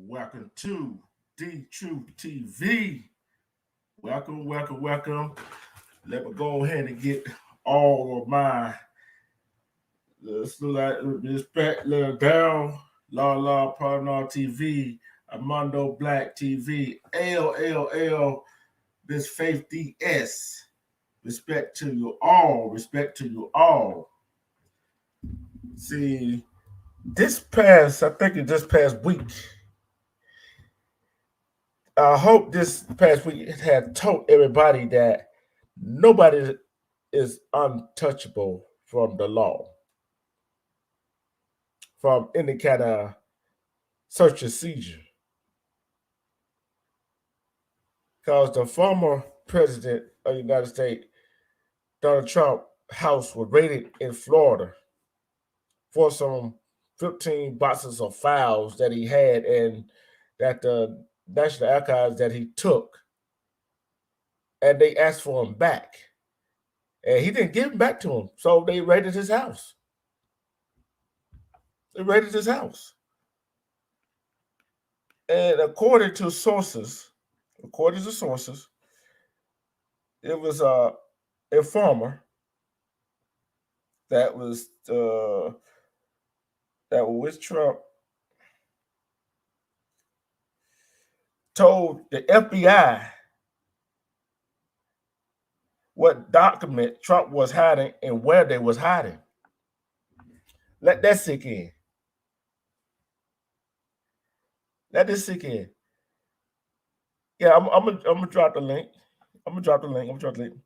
Welcome to TruthTV. Welcome. Let me go ahead and get all of my let's do like respect little down. La Partner TV, Armando Black TV, LLL, Miss Faith DS. Respect to you all. Respect to you all. See, I think it just past week, I hope this past week had told everybody that nobody is untouchable from the law, from any kind of search and seizure. Because the former president of the United States, Donald Trump, house was raided in Florida for some 15 boxes of files that he had and that the National Archives that he took, and they asked for him back. And he didn't give them back to him. So they raided his house. They raided his house. And according to sources, it was a informer that was with Trump told the FBI what document Trump was hiding and where they was hiding. Let that sink in. Let this sink in. Yeah, I'm gonna drop the link. I'm gonna drop the link.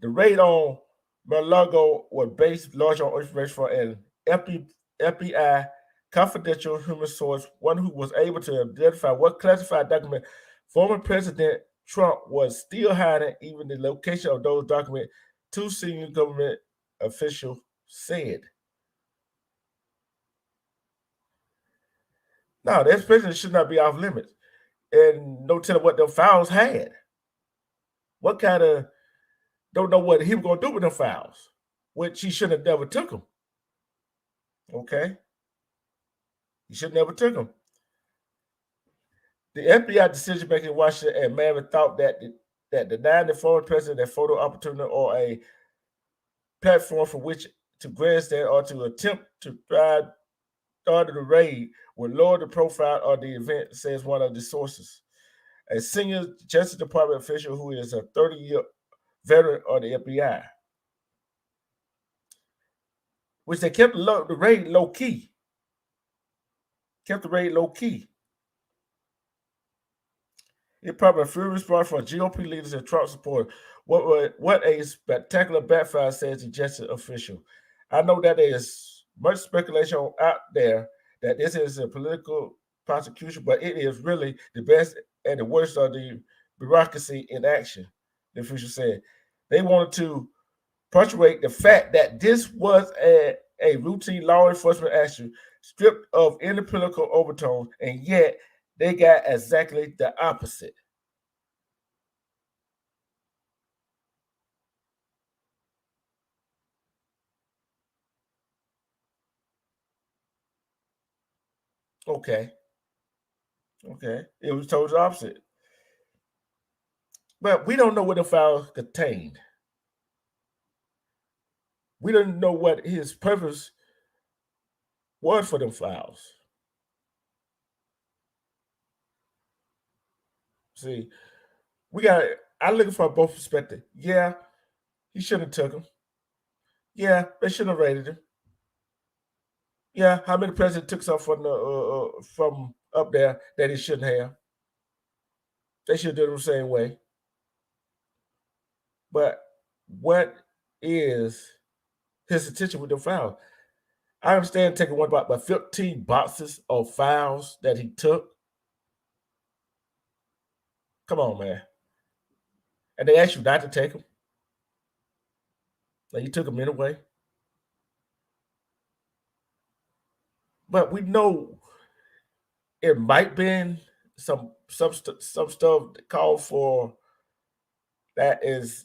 The raid on Mar-a-Lago was based largely on information from an FBI confidential human source, one who was able to identify what classified document former President Trump was still hiding, even the location of those documents, two senior government officials said. Now, the president should not be off limits. And no telling what the files had. What kind of, don't know what he was going to do with the files, which he should have never took them. Okay? He should never took them. The FBI decision making in Washington and Miami thought that denying the former president a photo opportunity or a platform for which to grandstand or to attempt to start the raid would lower the profile of the event, says one of the sources. A senior Justice Department official who is a 30-year veteran of the FBI, which they kept the raid low key. Kept the raid low key. It probably a furious response from GOP leaders and Trump supporters. What a spectacular backfire, says the justice official. I know that there is much speculation out there that this is a political prosecution, but it is really the best and the worst of the bureaucracy in action, the official said. They wanted to perpetuate the fact that this was a routine law enforcement action stripped of any political overtones, and yet they got exactly the opposite. Okay. It was told the opposite. But we don't know what the file contained. We don't know what his purpose was for them files. See, I'm looking for both perspectives. Yeah, he shouldn't have took him. Yeah, they shouldn't have raided him. Yeah, how many presidents took stuff from up there that he shouldn't have? They should do it the same way. But what is his intention with the file? I understand taking one box, but 15 boxes of files that he took. Come on, man. And they asked you not to take them. Like you took them anyway. But we know it might been some stuff called for that is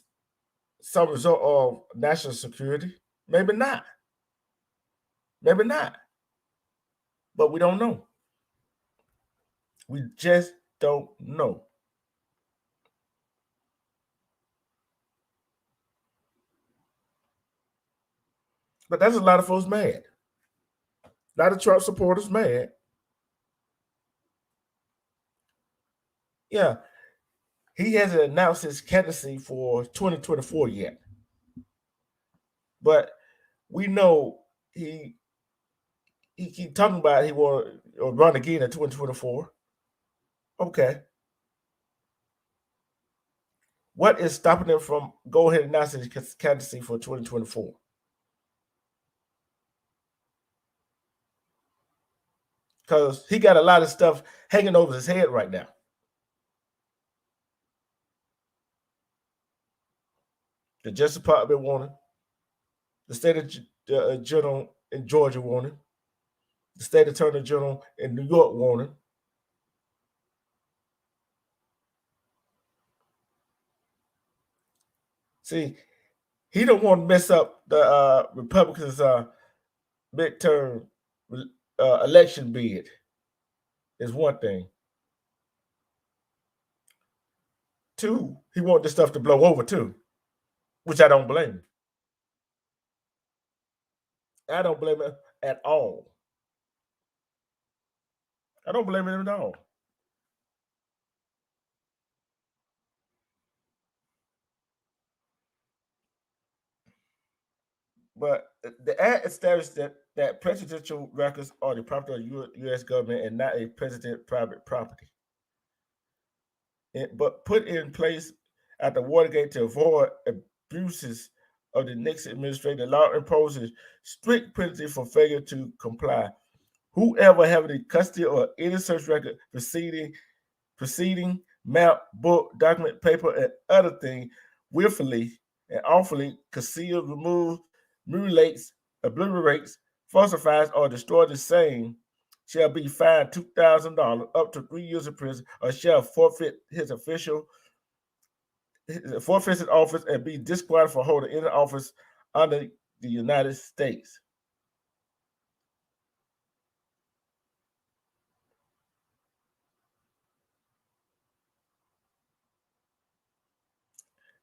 some result of national security. Maybe not. But we don't know. We just don't know. But that's a lot of folks mad. A lot of Trump supporters mad. Yeah, he hasn't announced his candidacy for 2024 yet. But we know he keep talking about he want to run again in 2024. Okay. What is stopping him from go ahead and announcing his candidacy for 2024? Because he got a lot of stuff hanging over his head right now. The Justice Department wanted, the state general in Georgia wanted, the state attorney general in New York wanted. See, he don't want to mess up the Republicans' midterm election bid. Is one thing. Two, he want this stuff to blow over too, which I don't blame him. I don't blame him at all. I don't blame him at all. But the act established that presidential records are the property of the U.S. government and not a president's private property. But put in place after Watergate to avoid abuses of the Nixon administration, the law imposes strict penalty for failure to comply. Whoever having the custody or any such record proceeding, map, book, document, paper, and other thing willfully and awfully conceals, removes, mutilates, obliterates, falsifies, or destroys the same shall be fined $2,000 up to 3 years of prison, or shall forfeit his office and be disqualified for holding any office under the United States.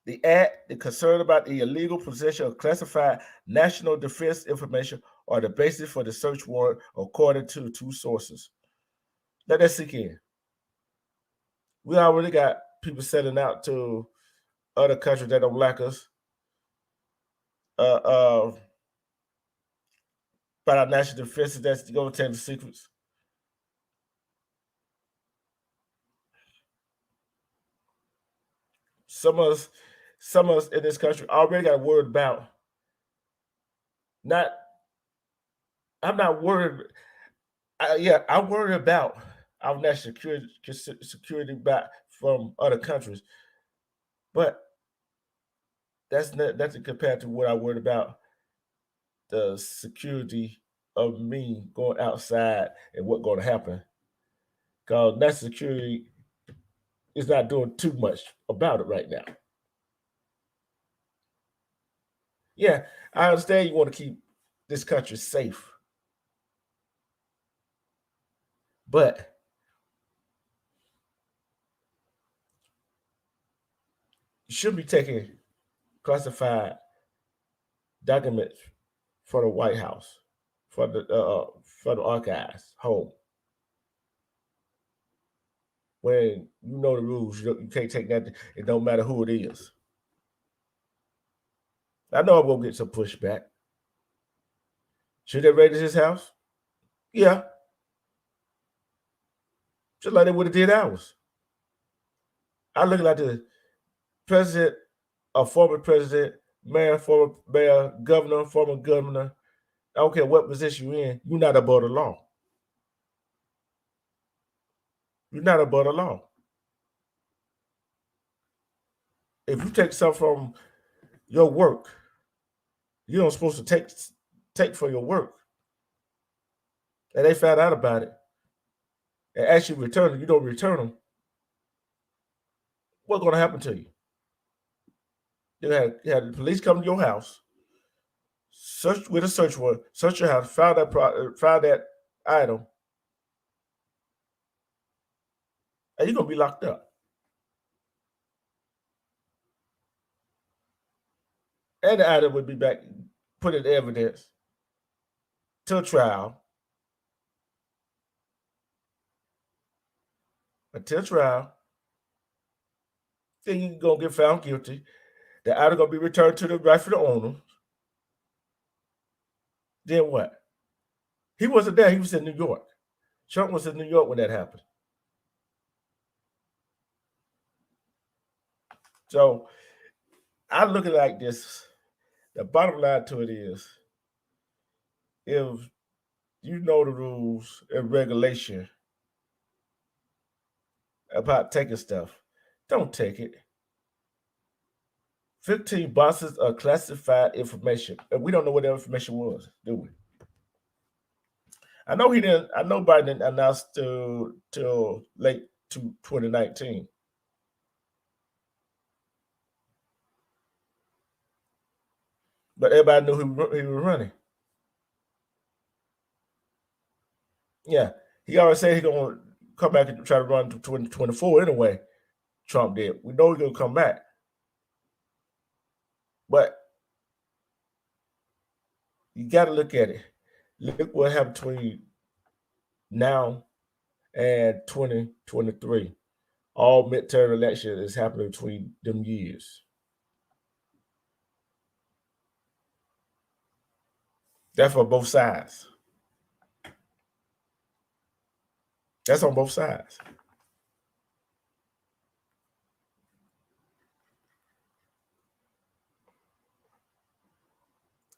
The act is concerned about the illegal possession of classified national defense information or the basis for the search warrant, according to two sources. Let that sink in. We already got people setting out to other countries that don't like us about our national defense. That's going to tell the secrets. Some of us in this country already got worried about. I'm not worried. I worry about our national security back from other countries, but that's nothing compared to what I worried about the security of me going outside and what's going to happen. Because national security is not doing too much about it right now. Yeah, I understand you want to keep this country safe, but you shouldn't be taking classified documents for the White House, for the archives home. When you know the rules, you can't take that. It don't matter who it is. I know I'm gonna get some pushback. Should they raid his house? Yeah, just like they would have did ours. I look like the president, a former president, mayor, former mayor, governor, former governor. I don't care what position you're in. You're not above the law. You're not above the law. If you take something from your work, you don't supposed to take for your work, and they found out about it and actually return it, you don't return them. What's going to happen to you? You had the police come to your house, search with a search warrant, search your house, found that item, and you're gonna be locked up. And the item would be back, put in evidence till trial, until trial. Then you're gonna get found guilty. The item gonna be returned to the rightful owner. Then what? He wasn't there. He was in New York. Trump was in New York when that happened. So I look at it like this. The bottom line to it is, if you know the rules and regulation about taking stuff, don't take it. 15 boxes of classified information. And we don't know what that information was, do we? I know he didn't. I know Biden didn't announce till late to 2019. But everybody knew he was running. Yeah, he already said he's gonna come back and try to run to 2024 anyway. Trump did. We know he's gonna come back, but you got to look at it. Look what happened between now and 2023. All midterm election is happening between them years. That's for both sides. That's on both sides.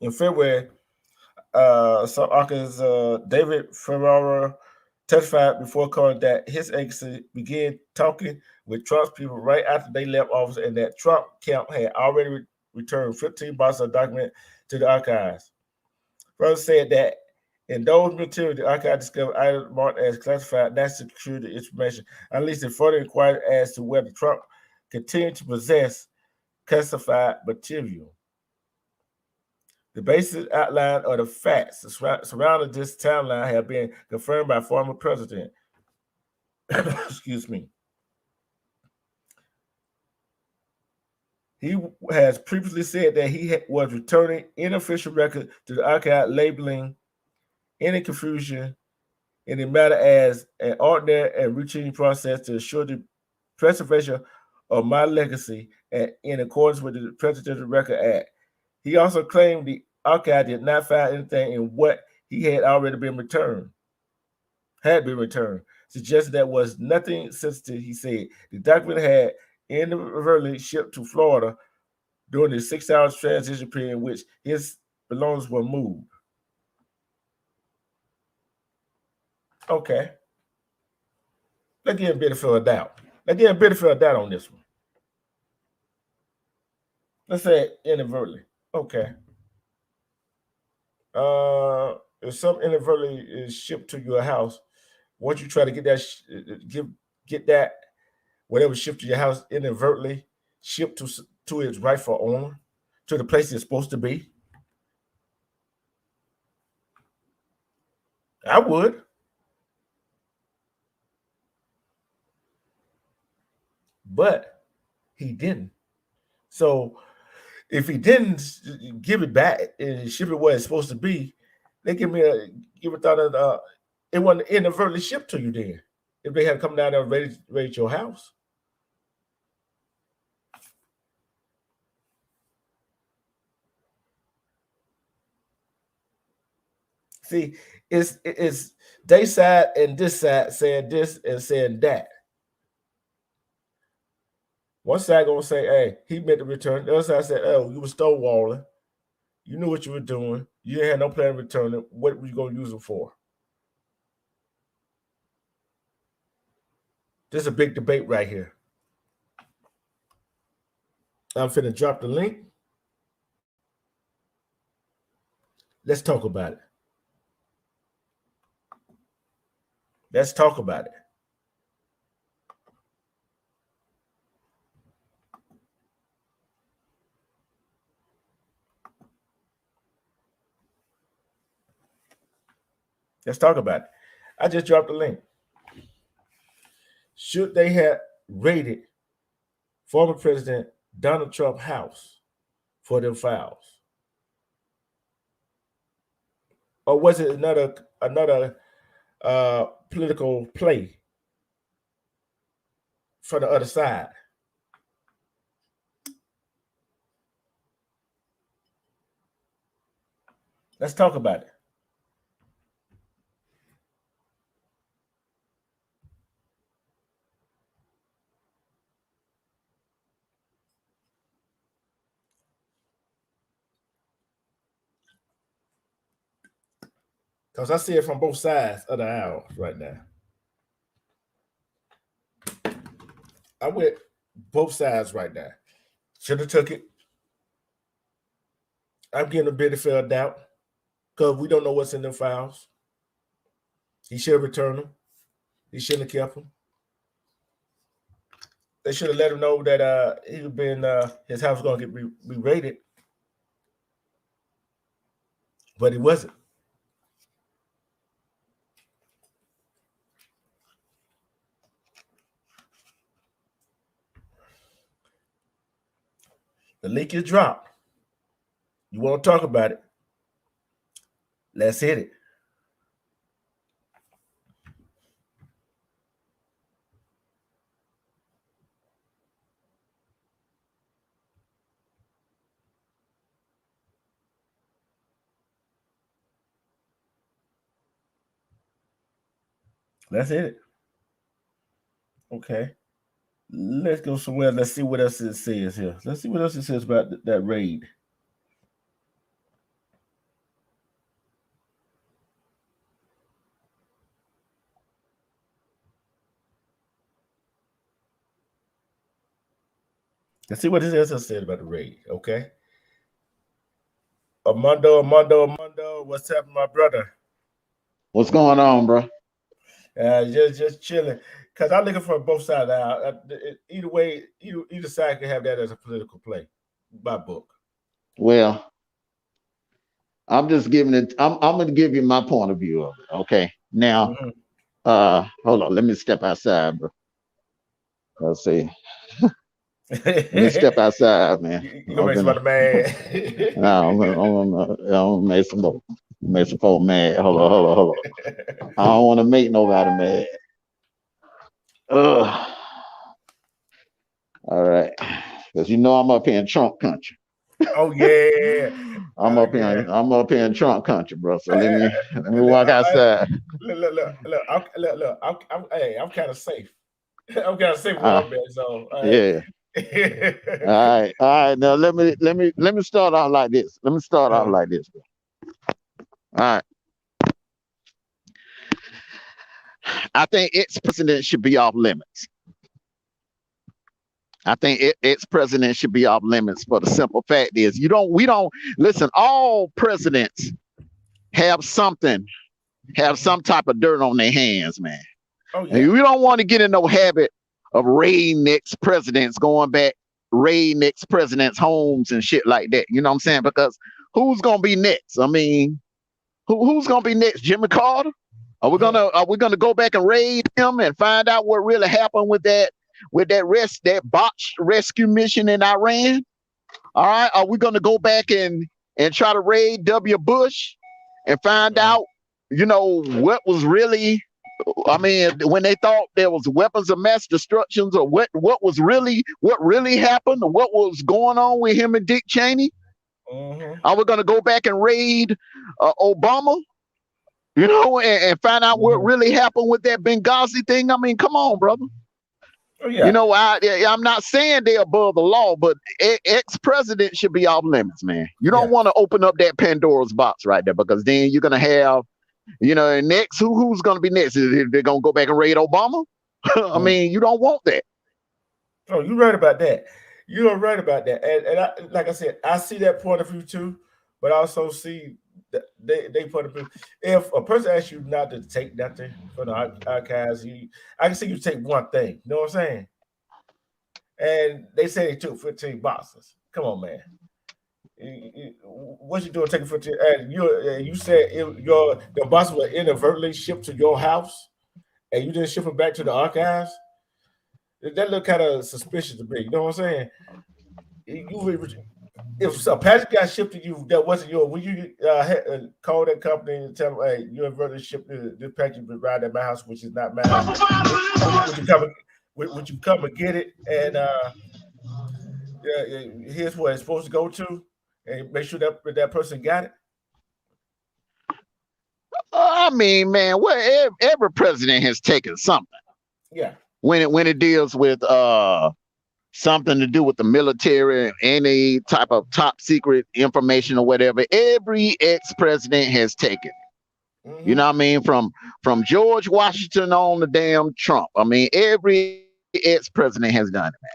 In February, some Arkansas David Ferrara testified before court that his agency began talking with Trump's people right after they left office, and that Trump camp had already returned 15 boxes of documents to the archives. Ferrara said that in those materials, the archive discovered items marked as classified national security information, unleashed a further inquiry as to whether Trump continued to possess classified material. The basic outline of the facts surrounding this timeline have been confirmed by former president. Excuse me. He has previously said that he was returning unofficial records to the archive, labeling any confusion in the matter as an ordinary and routine process to ensure the preservation of my legacy and in accordance with the Presidential Record Act. He also claimed the archive did not find anything in what he had already been returned, suggesting there was nothing sensitive. He said the document had inadvertently shipped to Florida during the 6 hour transition period in which his belongings were moved. Okay. Let's get a benefit of doubt. Let's get a benefit of doubt on this one. Let's say inadvertently. Okay. If some inadvertently is shipped to your house, once you try to get that, get that whatever shipped to your house inadvertently shipped to its rightful owner, to the place it's supposed to be, I would. But he didn't. So if he didn't give it back and ship it where it's supposed to be, they give a thought that it wasn't inadvertently shipped to you then. If they had come down there and raid your house. See, it's they side and this side saying this and saying that. One side gonna say, "Hey, he meant to return." The other side said, "Oh, you were stonewalling. You knew what you were doing. You didn't have no plan to return it. What were you gonna use it for?" There's a big debate right here. I'm finna drop the link. Let's talk about it. Let's talk about it. Let's talk about it. I just dropped the link. should they have raided former President Donald Trump's house for their files? Or was it another political play from the other side? Let's talk about it. Because I see it from both sides of the aisle right now. I'm with both sides right now. Should have took it. I'm giving a benefit of doubt because we don't know what's in the files. He should have returned them. He shouldn't have kept them. They should have let him know that he'd been his house was going to get re-raided, but he wasn't. The leak is dropped. You want to talk about it? Let's hit it. Let's hit it. Okay. Let's go somewhere. Let's see what else it says here. Let's see what else it says about that raid. Let's see what it else said about the raid. Okay. Armando, what's happening, my brother? What's going on, bro? Just chilling. Because I'm looking for both sides. Either way, either side can have that as a political play. My book. Well, I'm just giving it. I'm going to give you my point of view of it. Okay. Now, hold on. Let me step outside, bro. Let's see. Let me step outside, man. You gonna make somebody mad? No, I'm gonna make some folks mad. Hold on. I don't want to make nobody mad. All right, because you know I'm up here in Trump country. Oh yeah, I'm up here in Trump country, bro. So let me walk outside. Look. I'm kind of safe. I'm kind of safe where I'm at. So yeah. All right. Now let me start out like this. Bro. All right. I think its president should be off limits. I think its president should be off limits for the simple fact is we don't listen. All presidents have some type of dirt on their hands, man. Oh, yeah. And we don't want to get in no habit of raiding next presidents, going back, raiding next presidents' homes and shit like that. You know what I'm saying? Because who's gonna be next? I mean, who's gonna be next? Jimmy Carter? Are we gonna go back and raid him and find out what really happened with that botched rescue mission in Iran? All right. Are we gonna go back and try to raid W. Bush and find out, what was really, I mean, when they thought there was weapons of mass destructions, or what really happened, or what was going on with him and Dick Cheney? Are we gonna go back and raid Obama? And find out what really happened with that Benghazi thing? I mean, come on, brother. Oh, yeah. I'm not saying they're above the law, but ex-president should be off limits, man. You don't want to open up that Pandora's box right there, because then you're gonna have, next who's gonna be next? They're gonna go back and raid Obama? I mean, you don't want that. Oh, you're right about that. You are right about that. And I, like I said, I see that point of view too, but I also see they put a, if a person asks you not to take nothing from the archives, I can see you take one thing. You know what I'm saying? And they say they took 15 boxes. Come on, man. What you doing taking 15? And you said the boxes were inadvertently shipped to your house, and you didn't ship them back to the archives. That look kind of suspicious to me. You know what I'm saying? If a package got shipped to you that wasn't yours, would you call that company and tell them, hey, you inadvertently shipped this package right at my house, which is not mine? Would you come? Would you come and get it? And here's where it's supposed to go to, and make sure that person got it. I mean, man, every president has taken something. Yeah. When it deals with something to do with the military, any type of top secret information or whatever, every ex-president has taken. Mm-hmm. You know what I mean? From George Washington on the damn Trump. I mean, every ex-president has done it, man.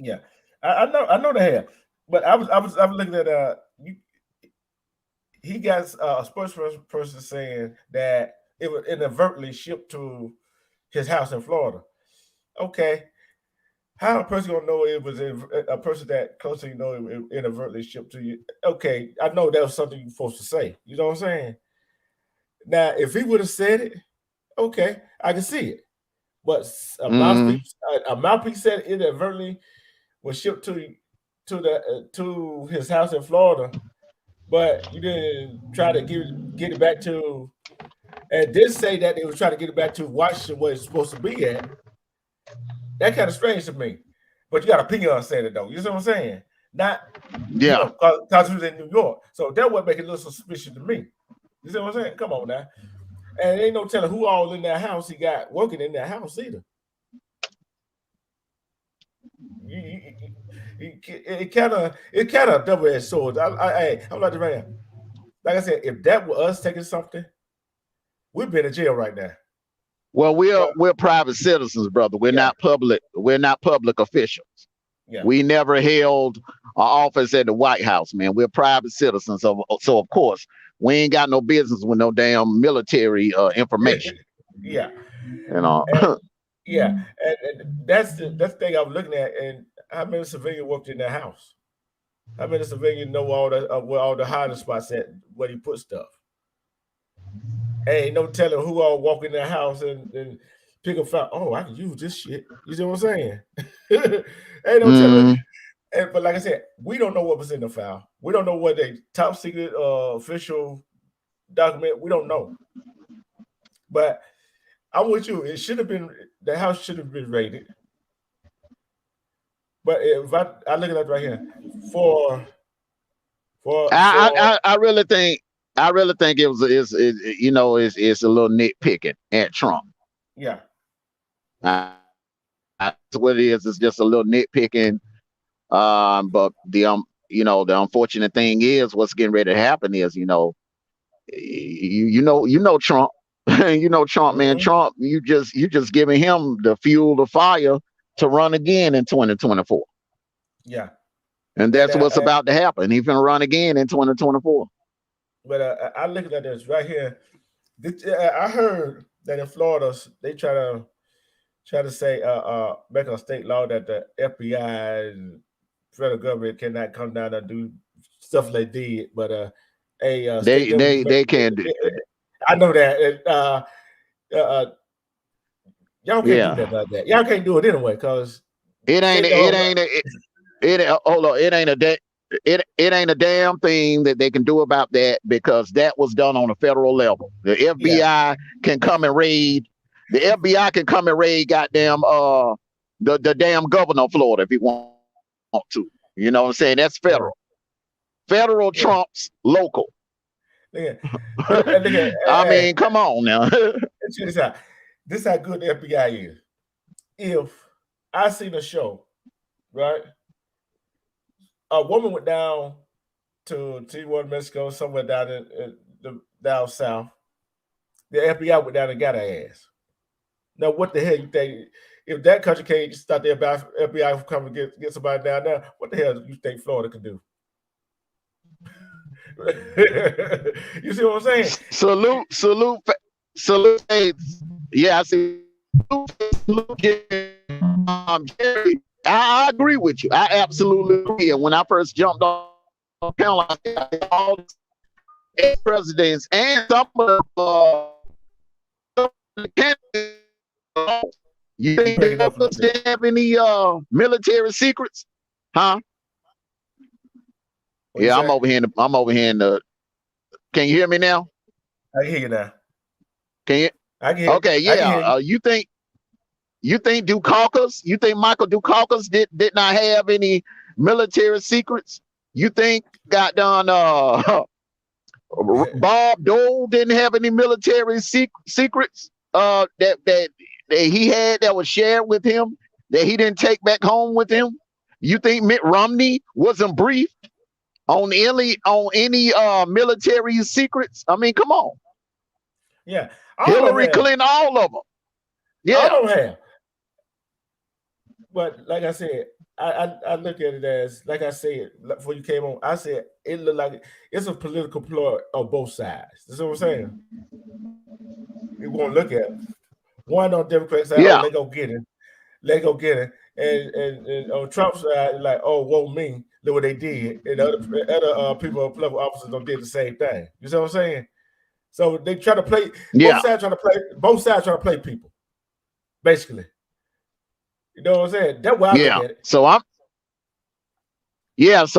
Yeah, I know they have, but I was looking at he got a spokesperson saying that it was inadvertently shipped to his house in Florida. Okay, how a person gonna know it was a person that close to you know it inadvertently shipped to you? Okay, I know that was something you're supposed to say. You know what I'm saying? Now, if he would have said it, okay, I can see it. But a mouthpiece said it inadvertently was shipped to his house in Florida, but you didn't try to get it back to, and did say that they was trying to get it back to Washington where it's supposed to be at. That kind of strange to me. But you got a peon saying it though. You see what I'm saying? Not because he was in New York. So that would make it a little suspicious to me. You see what I'm saying? Come on now. And ain't no telling who all in that house he got working in that house either. It kind of double-edged sword. I'm like the man. Like I said, if that were us taking something, we'd be in jail right now. Well, we're private citizens, brother. We're not public. We're not public officials. Yeah. We never held an office at the White House, man. We're private citizens, so of course we ain't got no business with no damn military information. Yeah, you know. And that's the thing I'm looking at. And how many civilians worked in that house? How many civilians know all the where all the hiding spots at, where he put stuff? Ain't no telling who all walk in that house and pick up file. Oh, I can use this shit. You see what I'm saying? Ain't no telling. But like I said, we don't know what was in the file. We don't know what they top secret official document. We don't know. But I'm with you. It should have been, the house should have been raided. But if I look at that right here, I really think it's a little nitpicking at Trump. Yeah. That's what it is. It's just a little nitpicking. But the unfortunate thing is what's getting ready to happen is, you know Trump. You know Trump, man. Trump, you just giving him the fuel, the fire to run again in 2024. Yeah. And that's what's about to happen. He's gonna run again in 2024. But I look at this right here. I heard that in Florida they try to say make a state law that the FBI and federal government cannot come down and do stuff they did. But they can't do. I know that. Y'all can't do that like that. Y'all can't do it anyway because it ain't a damn thing that they can do about that, because that was done on a federal level. The FBI can come and raid. The FBI can come and raid goddamn the damn governor of Florida if he want to. You know what I'm saying? That's federal. Federal trumps local. Yeah. I mean, come on now. Check this out. This is how good the FBI is. If I seen a show, right? A woman went down to Tijuana, Mexico, somewhere down down south. The FBI went down and got her ass. Now, what the hell you think? If that country can't stop the FBI from coming to get somebody down there, what the hell do you think Florida can do? You see what I'm saying? Salute. Yeah, I see. Jerry, I agree with you. I absolutely agree. And when I first jumped on the panel, all the presidents and some of the candidates, You You think breaking up a little those bit. didn't have any military secrets? Huh? What you Yeah, I'm say? over here. I'm over here in the. Can you hear me now? I can hear you now. Can you? I can hear. Okay, I can yeah. hear you. You think Dukakis? You think Michael Dukakis did not have any military secrets? You think got done? Bob Dole didn't have any military secrets. That he had that was shared with him that he didn't take back home with him. You think Mitt Romney wasn't briefed on any military secrets? I mean, come on. Yeah, all of them Hillary have. Clinton, all of them. All Yeah, of them have. But like I said, I look at it as like I said before you came on. I said it looked like it's a political ploy on both sides. That's what I'm saying. You want to look at it. One on Democrat side, oh, yeah, let go get it, and on Trump's side, like, oh, whoa, me, look what they did, and other people, political officers, don't did the same thing. You see what I'm saying? So they try to play yeah, both sides trying to play people, basically. You know what I'm saying? That's why I look yeah. at it. So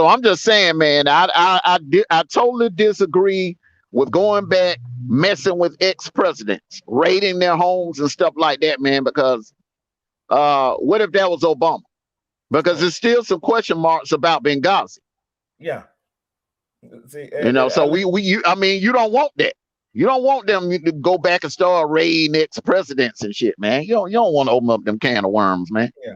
I'm just saying, man. I totally disagree with going back, messing with ex-presidents, raiding their homes and stuff like that, man. Because what if that was Obama? Because there's still some question marks about Benghazi. Yeah. See, So I mean, you don't want that. You don't want them to go back and start raiding ex-presidents and shit, man. You don't want to open up them can of worms, man. yeah.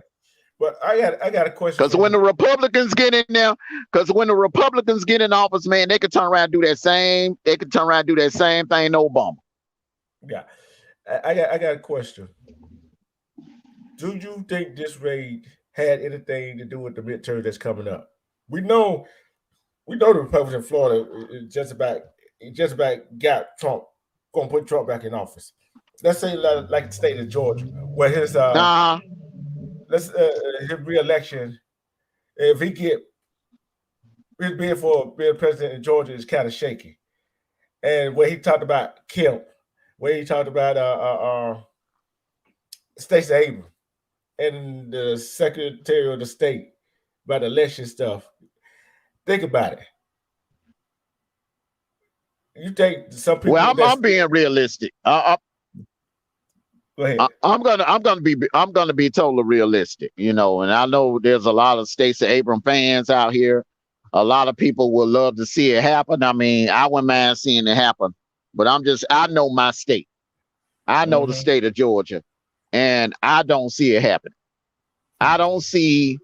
But I got a question Because for when you. the Republicans get in there, because when the Republicans get in office, man, they could turn around and do that same. They could turn around and do that same thing to Obama. Yeah. I got a question. Do you think this raid had anything to do with the midterm that's coming up? We know the Republicans in Florida just about got Trump, gonna put Trump back in office. Let's say like the state of Georgia, where Uh, let's his reelection, if he get his bid for being president in Georgia is kind of shaky. And where he talked about Kemp, where he talked about Stacey Abrams and the Secretary of the State about election stuff. Think about it. You think some well, people I'm being realistic. go ahead. I'm gonna be totally realistic, and I know there's a lot of Stacey Abrams fans out here. A lot of people would love to see it happen. I mean, I wouldn't mind seeing it happen, but I know my state. I know the Mm-hmm. state of Georgia, and I don't see it happening. I don't see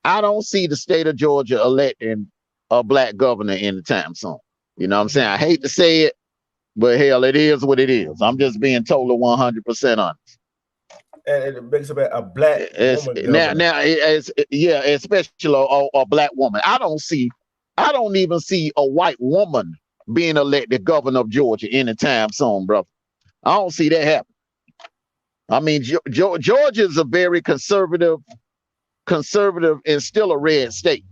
the state of Georgia electing a black governor anytime soon. You know what I'm saying? I hate to say it, but hell, it is what it is. I'm just being totally 100% honest. And it makes about a black It's woman now, governor. now, yeah, especially a black woman. I don't even see a white woman being elected governor of Georgia anytime soon, bro. I don't see that happen. I mean, Georgia is a very conservative and still a red state.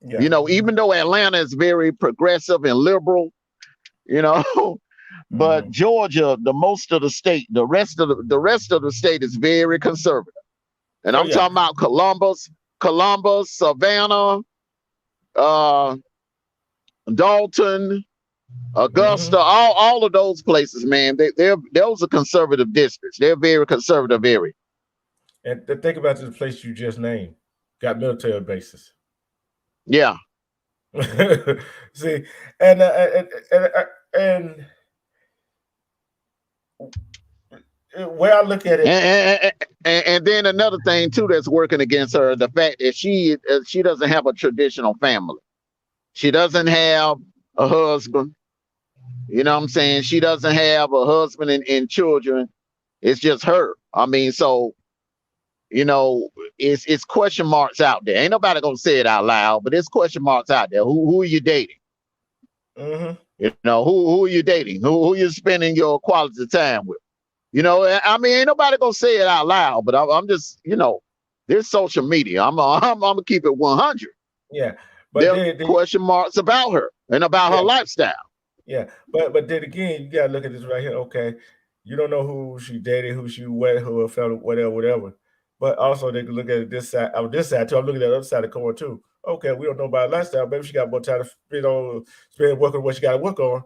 Yeah. Even though Atlanta is very progressive and liberal, you know, but Mm-hmm. Georgia, the rest of the state is very conservative. And Oh I'm yeah. talking about Columbus, Savannah, uh, Dalton, Augusta, Mm-hmm. all of those places, man. Those are conservative districts. They're very conservative area. And to think about this place you just named, got military bases. Yeah. See, and and where I look at it, And then another thing too that's working against her, the fact that she doesn't have a traditional family. She doesn't have a husband. You know what I'm saying? She doesn't have a husband and children. It's just her. I mean, so it's question marks out there. Ain't nobody gonna say it out loud, but it's question marks out there. Who are you dating? mm-hmm. Who are you dating? Who you spending your quality time with? I mean, ain't nobody gonna say it out loud, but I'm just, this social media. I'm gonna keep it 100. Yeah, but There are question marks about her and about her yeah, lifestyle. yeah, but then again, you gotta look at this right here. Okay, You don't know who she dated, who she wed, who felt, whatever. But also they can look at this side. On this side too, I'm looking at the other side of the coin too. Okay, we don't know about lifestyle. Maybe she got more time to spend working on what she got to work on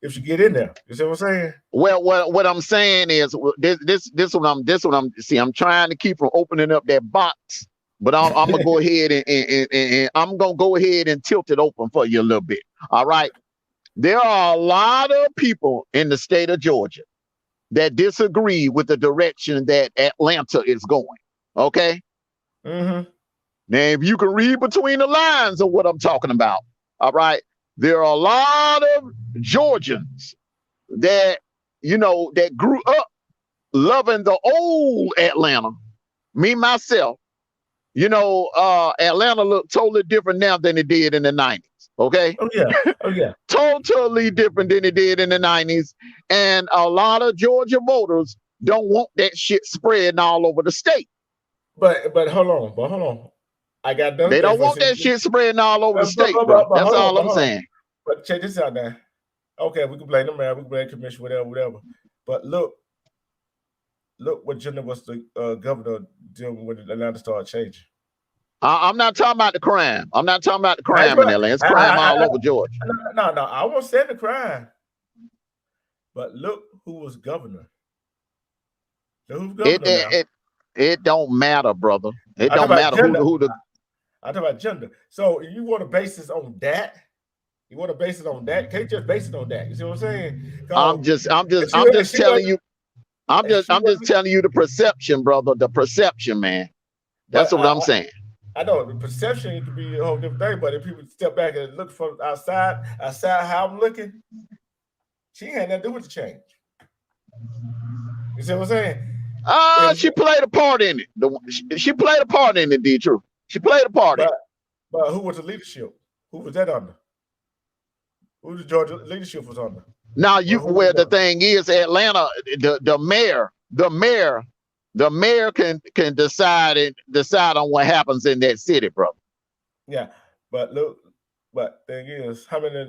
if she get in there. You see what I'm saying? Well, what I'm saying is this what I'm see. I'm trying to keep from opening up that box, but I'm gonna go ahead and I'm gonna go ahead and tilt it open for you a little bit. All right. There are a lot of people in the state of Georgia that disagree with the direction that Atlanta is going. Okay. Mm-hmm. Now, if you can read between the lines of what I'm talking about, all right, there are a lot of Georgians that, that grew up loving the old Atlanta. Me, myself, Atlanta looked totally different now than it did in the 90s. Okay. Oh yeah. Oh yeah. Totally different than it did in the 90s. And a lot of Georgia voters don't want that shit spreading all over the state. But hold on. I got another They thing don't for want you. that shit spreading all over the state, But bro. That's hold all on, I'm saying. But check this out now. Okay, we can blame the mayor, we can blame the commission, whatever. But look what Jenna was the governor doing when Atlanta started changing. I'm not talking about the crime. I'm not talking about the crime in Atlanta. It's crime all over Georgia. No. I won't say the crime. But look who was governor. Look who's governor now. It don't matter, brother. It I don't matter who the. I talk about gender. So you want to base this on that? You want to base it on that? Can't just base it on that. You see what I'm saying? I'm just telling you. I'm just telling you the perception, brother. The perception, man. That's what I'm saying. I know the perception it could be a whole different thing, but if people step back and look from outside how I'm looking, she had nothing to do with the change. You see what I'm saying? She played a part in it. She played a part in it, D-True. She played a part in it. But who was the leadership? Who was that under? Who the Georgia leadership was under? Now the thing is, Atlanta, the mayor can decide on what happens in that city, brother. Yeah, but thing is, how many?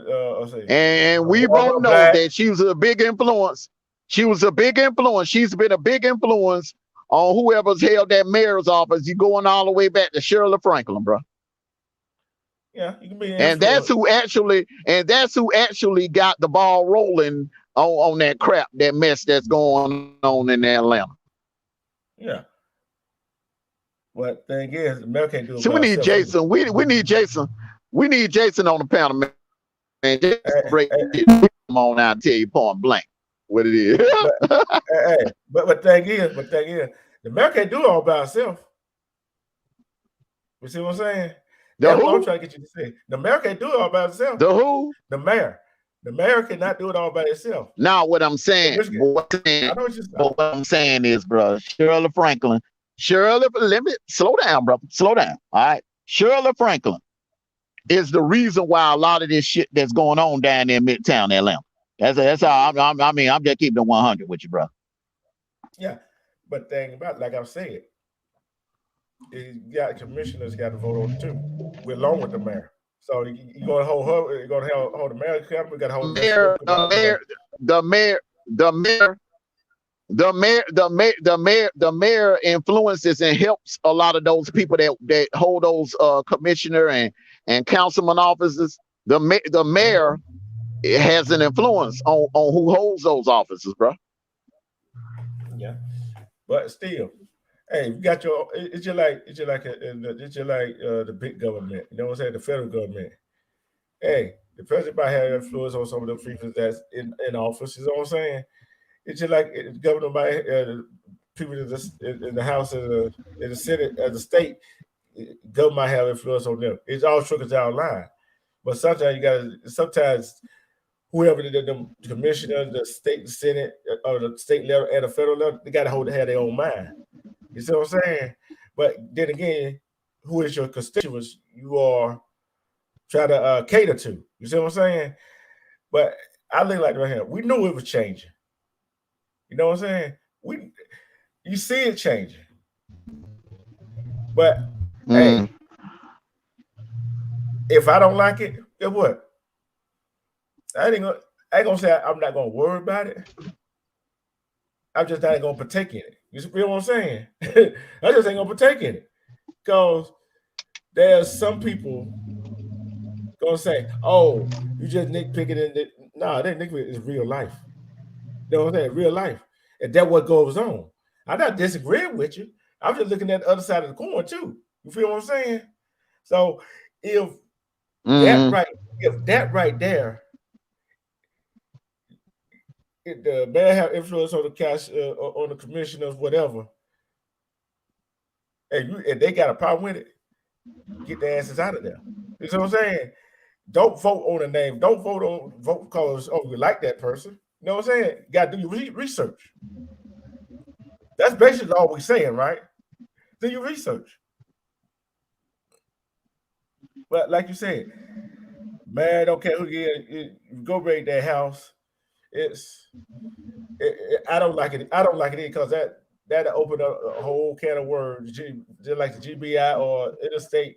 And we both know that she was a big influence. She was a big influence. She's been a big influence on whoever's held that mayor's office. You going all the way back to Shirley Franklin, bro. Yeah, you can be. And that's who actually got the ball rolling on that crap, that mess that's going on in Atlanta. Yeah. But thing is, the mayor can't do it. So we need Jason. We need Jason. We need Jason on the panel, man. Come on out and tell you point blank what it is. but thing is, the mayor can't do it all by herself. You see what I'm saying? That's what I'm trying to get you to say. The mayor can't do it all by herself. The who? The mayor. The mayor cannot do it all by itself. Now, what I'm saying, what I'm saying is, bro, Shirley Franklin. Let me slow down, brother. Slow down. All right. Shirley Franklin is the reason why a lot of this shit that's going on down there in Midtown Atlanta. That's how I'm just keeping it 100 with you, bro. Yeah, but thing about, like I've said, commissioners got to vote on it too. We're along with the mayor. So you're gonna hold her. You're gonna hold the mayor accountable. We got to hold the mayor influences and helps a lot of those people that hold those commissioner and councilman offices. The mayor has an influence on who holds those offices, bro. Yeah, but still, hey, you got your. It's just like the big government. You know what I'm saying? The federal government. Hey, the president might have influence on some of the people that's in office. You know what I'm saying? It's just like the governor might people in the House and in the Senate as the state. Government might have influence on them. It's all trickles down line. But sometimes whoever the commissioner, the state Senate, or the state level and the federal level, they got to have their own mind. You see what I'm saying? But then again, who is your constituents you are trying to cater to? You see what I'm saying? But I think like right here, we knew it was changing. You know what I'm saying? You see it changing. But hey, if I don't like it, guess what? I ain't gonna say I'm not gonna worry about it. I'm just not gonna partake in it. You feel what I'm saying? I just ain't gonna partake in it because there's some people gonna say, "Oh, you just nitpicking in it." Nah, that nitpicking is real life. You know what I'm saying? Real life, and that's what goes on. I'm not disagreeing with you. I'm just looking at the other side of the coin too. You feel what I'm saying? So if that Mm-hmm. right, if that right there, if the man have influence on the cash, on the commissioners, whatever, and they got a problem with it, get their asses out of there. You know what I'm saying? Don't vote on a name. Don't vote because you like that person. You know what I'm saying? You got to do your research. That's basically all we're saying, right? Do your research. But like you said, man, don't care who you go raid that house. It's I don't like it. I don't like it because that opened up a whole can of worms. Just like the GBI or interstate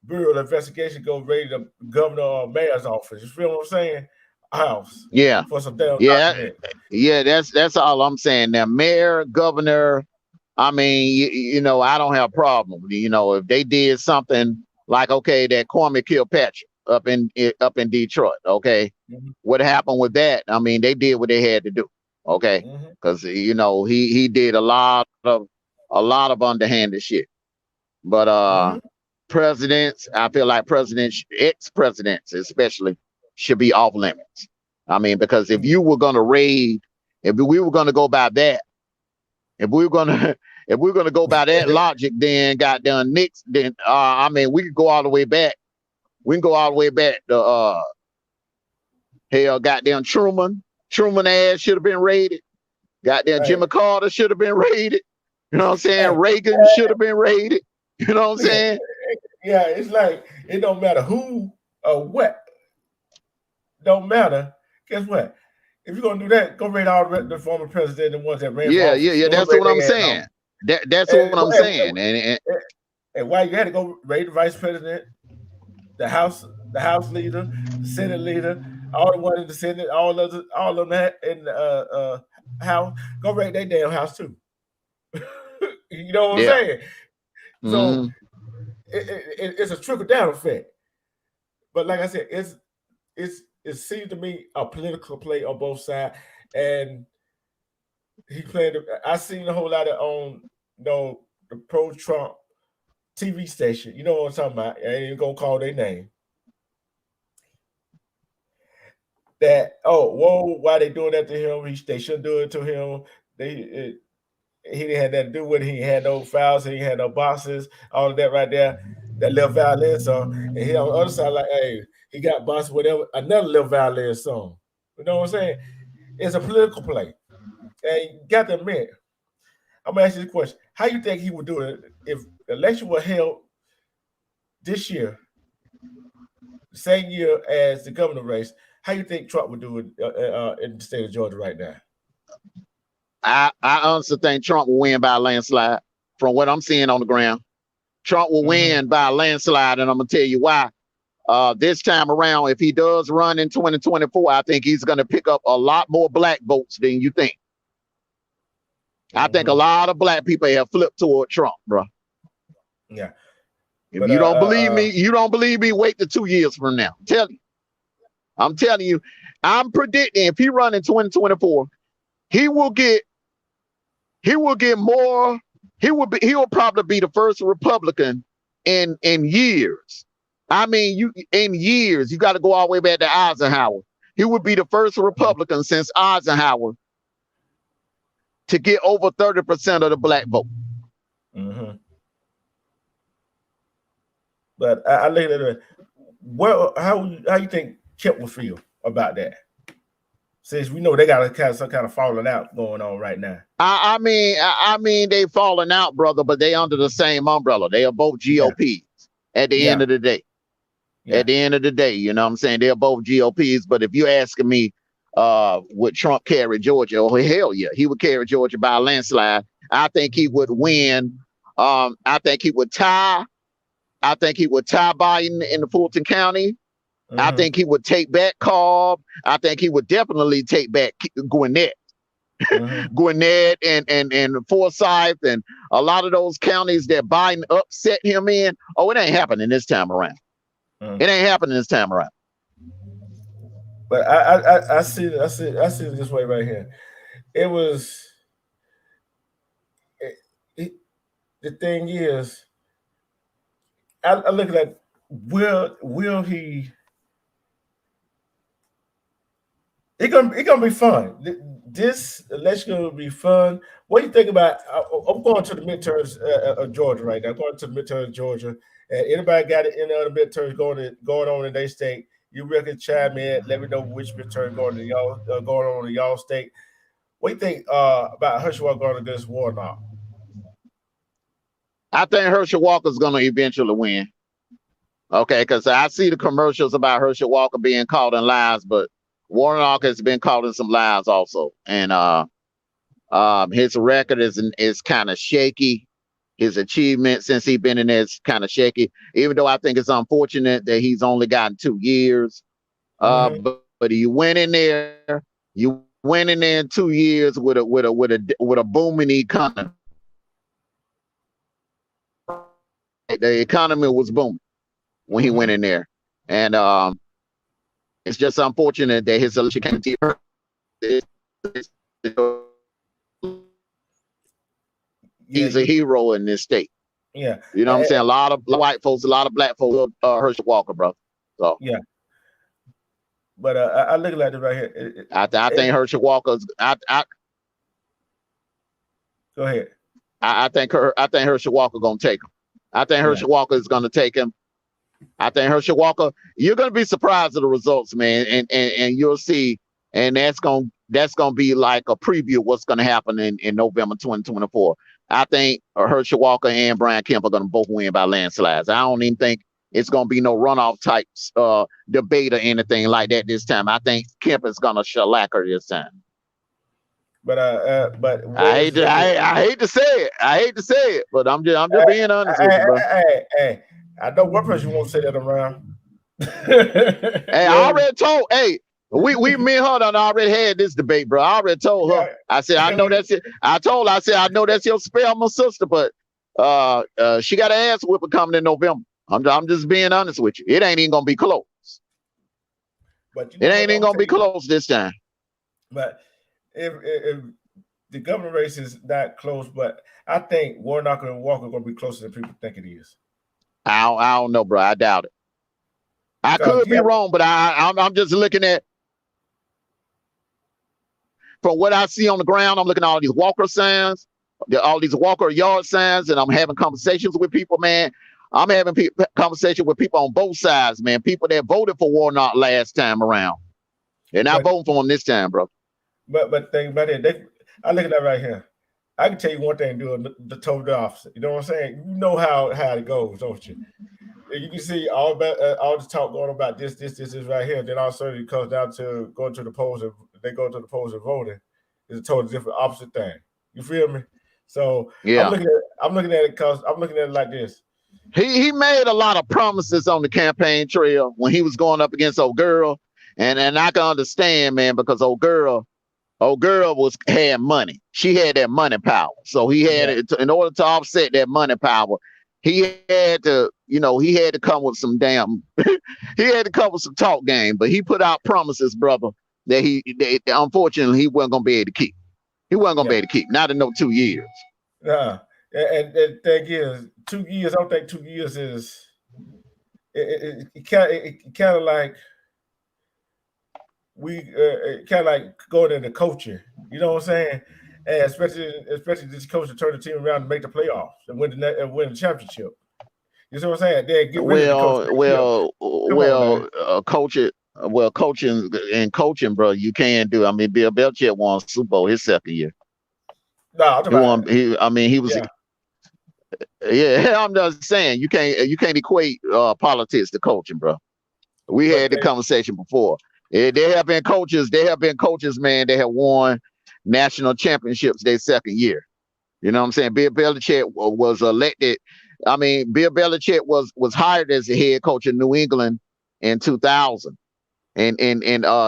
Bureau of Investigation go raid the governor or mayor's office. You feel what I'm saying? House Yeah. for some damn Yeah. documents. Yeah. That's all I'm saying. Now, mayor, governor. I mean, I don't have a problem. If they did something like, okay, that Kwame Kilpatrick up in Detroit, okay, Mm-hmm. what happened with that? I mean, they did what they had to do, okay, Mm-hmm. because he did a lot of underhanded shit. But Mm-hmm. presidents, I feel like presidents, ex-presidents especially, should be off limits. I mean, because if you were gonna raid, if we were gonna go by that, if we were gonna if we are gonna go by that logic, then goddamn Nix, then I mean we could go all the way back. We can go all the way back to hell, goddamn Truman. Truman ass should have been raided. Goddamn Right. Jimmy Carter should have been raided. You know what I'm saying? Hey, Reagan should have been raided. You know what I'm look at saying? yeah. It's like it don't matter who or what. Don't matter. Guess what? If you're gonna do that, go raid all the former president and the ones that ran for Yeah, yeah, office. yeah. Go That's raid what I'm their ass saying. office. That's And, what I'm saying. And and why you had to go raid the vice president, the house leader, the senate leader, all the ones in the senate, all of them in the house. Go raid their damn house too. You know what I'm yeah. saying? So Hmm. it's a trickle down effect. But like I said, it seems to me a political play on both sides, and he played. I seen a whole lot of on the pro Trump TV station. You know what I'm talking about? I ain't even gonna call their name. That whoa, why they doing that to him? They shouldn't do it to him. He didn't have nothing to do with it. He had no fouls. He had no bosses. All of that right there. That little violin song, and he on the other side like, hey, he got boss whatever. Another little violin song. You know what I'm saying? It's a political play, and you got to admit. I'm gonna ask you this question: how you think he would do it if the election were held this year, the same year as the governor race? How you think Trump would do it in the state of Georgia right now? I honestly think Trump will win by a landslide. From what I'm seeing on the ground, Trump will Mm-hmm. win by a landslide, and I'm gonna tell you why. This time around, if he does run in 2024, I think he's going to pick up a lot more black votes than you think. I think a Mm-hmm. lot of black people have flipped toward Trump, bro. Yeah, If but you don't believe me, wait till 2 years from now. I'm telling you, I'm predicting if he run in 2024, he will get more. He'll probably be the first Republican in years. I mean, in years, you got to go all the way back to Eisenhower. He would be the first Republican since Eisenhower to get over 30% of the black vote. mm-hmm. But I look at it. Well, how you think Kip will feel about that? Since we know they got some kind of falling out going on right now. I mean, they falling out, brother, but they under the same umbrella. They are both Yeah, GOPs at the end yeah, of the day. yeah. At the end of the day, you know what I'm saying? They're both GOPs. But if you're asking me, would Trump carry Georgia? Oh, hell yeah. He would carry Georgia by a landslide. I think he would win. I think he would tie. I think he would tie Biden in the Fulton County. I Mm-hmm. think he would take back Cobb. I think he would definitely take back Gwinnett. Gwinnett and Forsyth and a lot of those counties that Biden upset him in. Oh, it ain't happening this time around. It ain't happening this time around. But I see it this way right here. It was the thing is, I look at will he? It's gonna be fun. This election gonna be fun. What do you think about? I'm going to the midterms of Georgia right now. I'm going to the midterms of Georgia. And anybody got any other midterms going on in their state? You reckon chime in? Let me know which midterm going on in y'all state. What do you think about Herschel Walker going against Warnock? I think Herschel Walker's going to eventually win. Okay, because I see the commercials about Herschel Walker being caught in lies, but Warnock has been caught in some lies also, and his record is kind of shaky. His achievement since he's been in there is kind of shaky. Even though I think it's unfortunate that he's only gotten 2 years, but you went in there, in 2 years with a booming economy. The economy was booming when he went in there, and it's just unfortunate that his election came to he's a hero in this state. Yeah, you know what I'm saying. A lot of white folks, a lot of black folks, Herschel Walker, bro. So yeah, but I look at it right here. I think Herschel Walker's. Go ahead. I think Herschel Walker gonna take him. I think Herschel Walker is gonna take him. I think Herschel Walker. You're gonna be surprised at the results, man, and you'll see. And that's gonna be like a preview of what's gonna happen in November 2024. I think Herschel Walker and Brian Kemp are gonna both win by landslides. I don't even think it's gonna be no runoff types debate or anything like that this time. I think Kemp is gonna shellac her this time. But I hate to say it. I hate to say it, but I'm just being honest with you, bro. Hey, I know one person won't say that around. Hey, I already told. Hey, me and her done already had this debate, bro. I already told her. I said, I know that's it. I said, I know that's your Spelman sister, but she got an ass whipping coming in November. I'm just being honest with you. It ain't even gonna be close. But it ain't even gonna be close this time. But if the governor race is not close, but I think Warnock and Walker are gonna be closer than people think it is. I don't know, bro. I doubt it. I could be wrong, but I'm just looking at, from what I see on the ground, I'm looking at all these Walker signs, all these Walker yard signs, and I'm having conversations with people, man. I'm having conversations with people on both sides, man. People that voted for Warnock last time around. They're not voting for him this time, bro. But think about it. I look at that right here. I can tell you one thing, doing the total opposite. You know what I'm saying? You know how it goes, don't you? You can see all the talk going about this right here. Then all of a sudden it comes down to going to the polls, and they go to the polls and voting. It's a totally different, opposite thing. You feel me? So yeah, I'm looking at it because I'm looking at it like this. He made a lot of promises on the campaign trail when he was going up against old girl, and I can understand, man, because old girl had money. She had that money power. So he had it in order to offset that money power. He had to come with some he had to come with some talk game. But he put out promises, brother, that unfortunately he wasn't gonna be able to keep. He wasn't gonna be able to keep. Not in no 2 years. And the thing is, 2 years. I don't think 2 years is. It kind of like going into coaching. You know what I'm saying? And especially this coach to turn the team around and make the playoffs and win the championship. You see what I'm saying? They get rid of the coach. Coaching, bro, you can't do. I mean, Bill Belichick won Super Bowl his second year. No, he was. Yeah, I'm just saying you can't equate politics to coaching, bro. We had the conversation before. There have been coaches, man, that have won national championships their second year. You know what I'm saying? Bill Belichick was elected. I mean, Bill Belichick was hired as the head coach in New England in 2000, in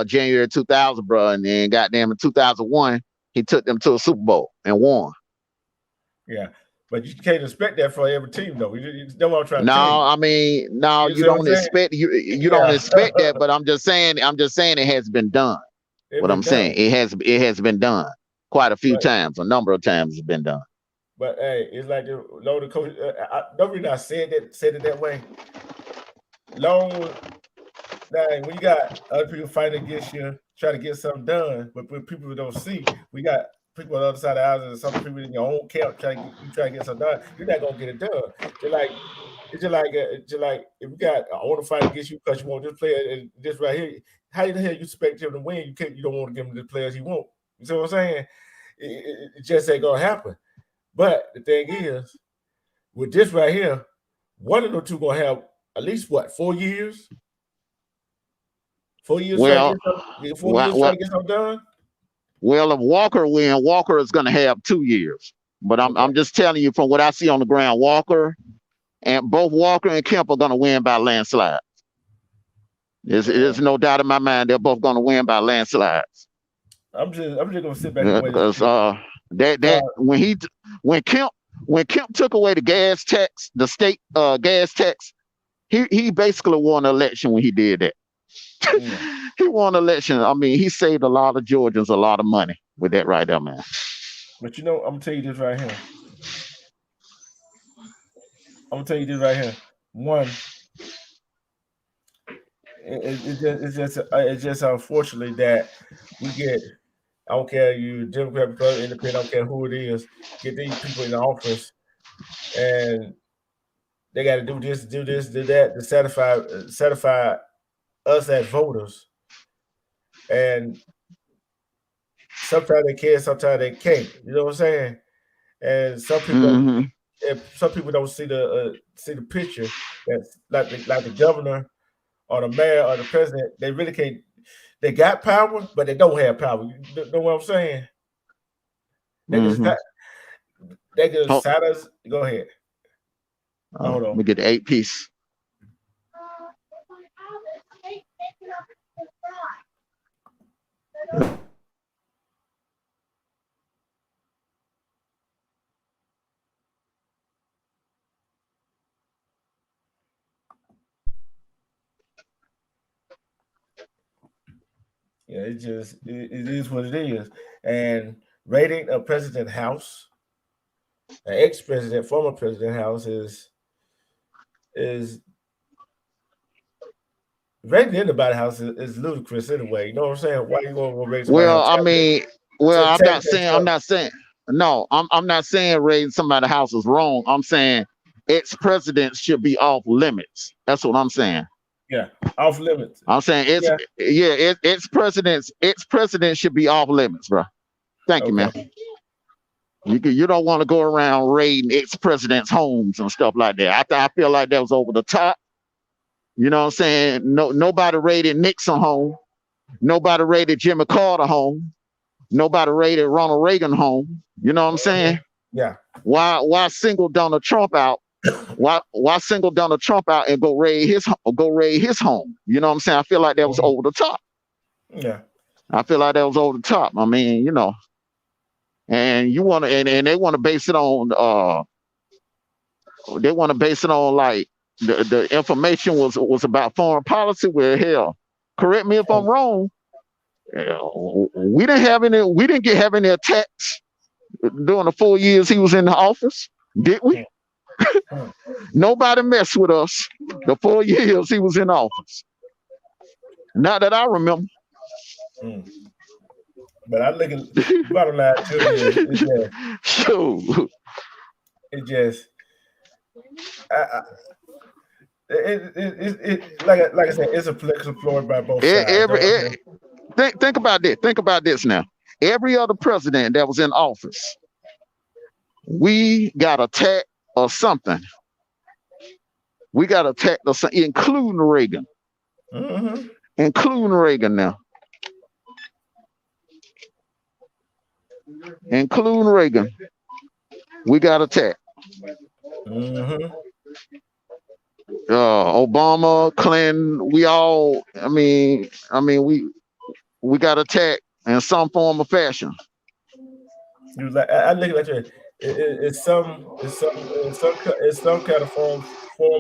January 2000, bro, and then goddamn in 2001 He took them to a Super Bowl and won. Yeah, but you can't expect that for every team, though. You know what I'm trying to tell No, you. I mean, no, You you see what I'm don't saying? expect you don't Yeah, expect that, but I'm just saying it has been done. it's What I'm been saying, done. it has been done quite a few But times, a number of times it's been done. hey, it's like the coach. No reason I said it that way. Long now, when you got other people fighting against you, try to get something done, but when people don't see, we got people on the other side of the house, and some people in your own camp try to get something done. You're not gonna get it done. Just like if you got I want to fight against you because you want this player and this right here. How the hell you expect him to win? You don't want to give him the players he want. You see what I'm saying? It just ain't gonna happen. But the thing is, with this right here, one of the two gonna have at least what 4 years. 4 years trying to Well, get something. 4 years trying well, to get something done. well, if Walker win, Walker is going to have 2 years. But Okay. I'm just telling you from what I see on the ground, Walker and both Walker and Kemp are going to win by landslide. There's no doubt in my mind they're both going to win by landslides. I'm just gonna sit back and wait and Because see. that when Kemp took away the gas tax, the state gas tax, he basically won the election when he did that. Yeah. He won the election. I mean, he saved a lot of Georgians a lot of money with that right there, man. But I'm gonna tell you this right here. I'm gonna tell you this right here. One, it's just unfortunately that we get. I don't care you Democrat, Republican, Independent. I don't care who it is. Get these people in the office, and they got to do this, do that to satisfy us as voters. And sometimes they can, sometimes they can't. You know what I'm saying? And Mm-hmm. some people don't see the picture. That's like the governor or the mayor or the president. They really can't. They got power, but they don't have power. You know what I'm saying? They can Mm-hmm. decide. They can Oh, decide us. Go ahead. Hold let on. me get the 8 piece. Yeah, it is what it is. And rating a president house, an ex-president, former president house is rating anybody house is ludicrous anyway. You know what I'm saying? Why you want to rate somebody Well, house? I mean, well, I'm Tell me not that saying, I'm stuff. not saying, no, I'm not saying raising somebody's house is wrong. I'm saying ex-presidents should be off limits. That's what I'm saying. Yeah, off limits. I'm saying Yeah. ex-presidents should be off limits, bro. Thank you, man. Okay. You don't want to go around raiding ex-presidents' homes and stuff like that. I feel like that was over the top. You know what I'm saying? Nobody raided Nixon home. Nobody raided Jimmy Carter home. Nobody raided Ronald Reagan home. You know what I'm saying? Yeah. Why single Donald Trump out? Why single Donald Trump out and go raid his home? You know what I'm saying? I feel like that was over the top. Yeah. I feel like that was over the top. I mean, and you want to and they want to base it on like the information was about foreign policy. Where hell, correct me if I'm wrong. We didn't have any attacks during the 4 years he was in the office, did we? Nobody messed with us the 4 years he was in office. Not that I remember. But I look at the bottom line too is Sure. it just I, it like I said, it's a political explored by both sides. Every, think about this. Think about this now. Every other president that was in office, we got attacked or something. We got attacked or something, including Reagan. Mm-hmm. Including Reagan now. Including Reagan. We got attacked. Mm-hmm. Obama, Clinton, we all, we got attacked in some form or fashion. You like I look at it. It's some kind of form